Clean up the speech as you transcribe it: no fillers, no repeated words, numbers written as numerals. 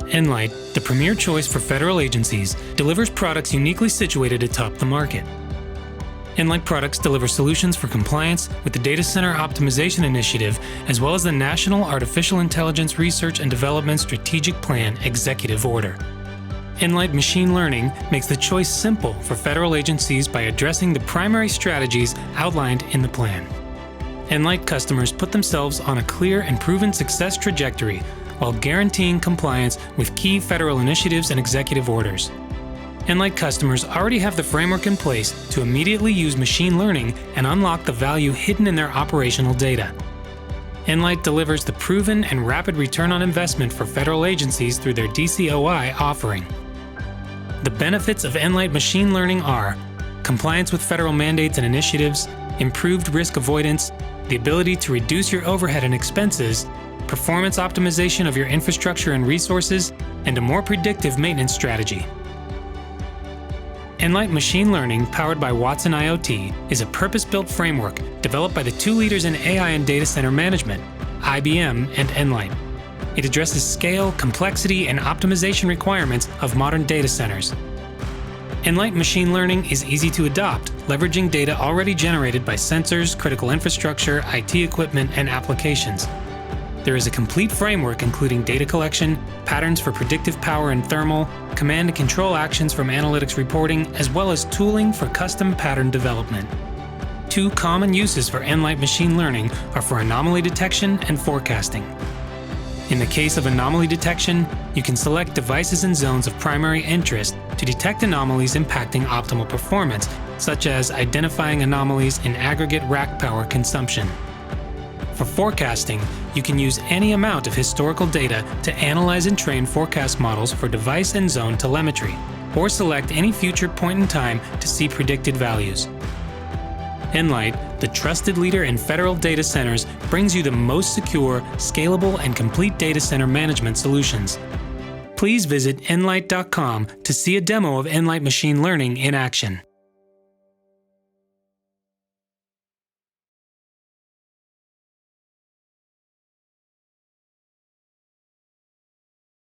Nlyte, the premier choice for federal agencies, delivers products uniquely situated atop the market. Nlyte products deliver solutions for compliance with the Data Center Optimization Initiative, as well as the National Artificial Intelligence Research and Development Strategic Plan Executive Order. Nlyte Machine Learning makes the choice simple for federal agencies by addressing the primary strategies outlined in the plan. Nlyte customers put themselves on a clear and proven success trajectory while guaranteeing compliance with key federal initiatives and executive orders. Nlyte customers already have the framework in place to immediately use machine learning and unlock the value hidden in their operational data. Nlyte delivers the proven and rapid return on investment for federal agencies through their DCOI offering. The benefits of Nlyte machine learning are compliance with federal mandates and initiatives, improved risk avoidance, the ability to reduce your overhead and expenses, performance optimization of your infrastructure and resources, and a more predictive maintenance strategy. Nlyte Machine Learning, powered by Watson IoT, is a purpose-built framework developed by the two leaders in AI and data center management, IBM and Nlyte. It addresses scale, complexity, and optimization requirements of modern data centers. Nlyte Machine Learning is easy to adopt, leveraging data already generated by sensors, critical infrastructure, IT equipment, and applications. There is a complete framework including data collection, patterns for predictive power and thermal, command and control actions from analytics reporting, as well as tooling for custom pattern development. Two common uses for Nlyte Machine Learning are for anomaly detection and forecasting. In the case of anomaly detection, you can select devices and zones of primary interest to detect anomalies impacting optimal performance, such as identifying anomalies in aggregate rack power consumption. For forecasting, you can use any amount of historical data to analyze and train forecast models for device and zone telemetry, or select any future point in time to see predicted values. Nlyte, the trusted leader in federal data centers, brings you the most secure, scalable, and complete data center management solutions. Please visit Nlyte.com to see a demo of Nlyte Machine Learning in action.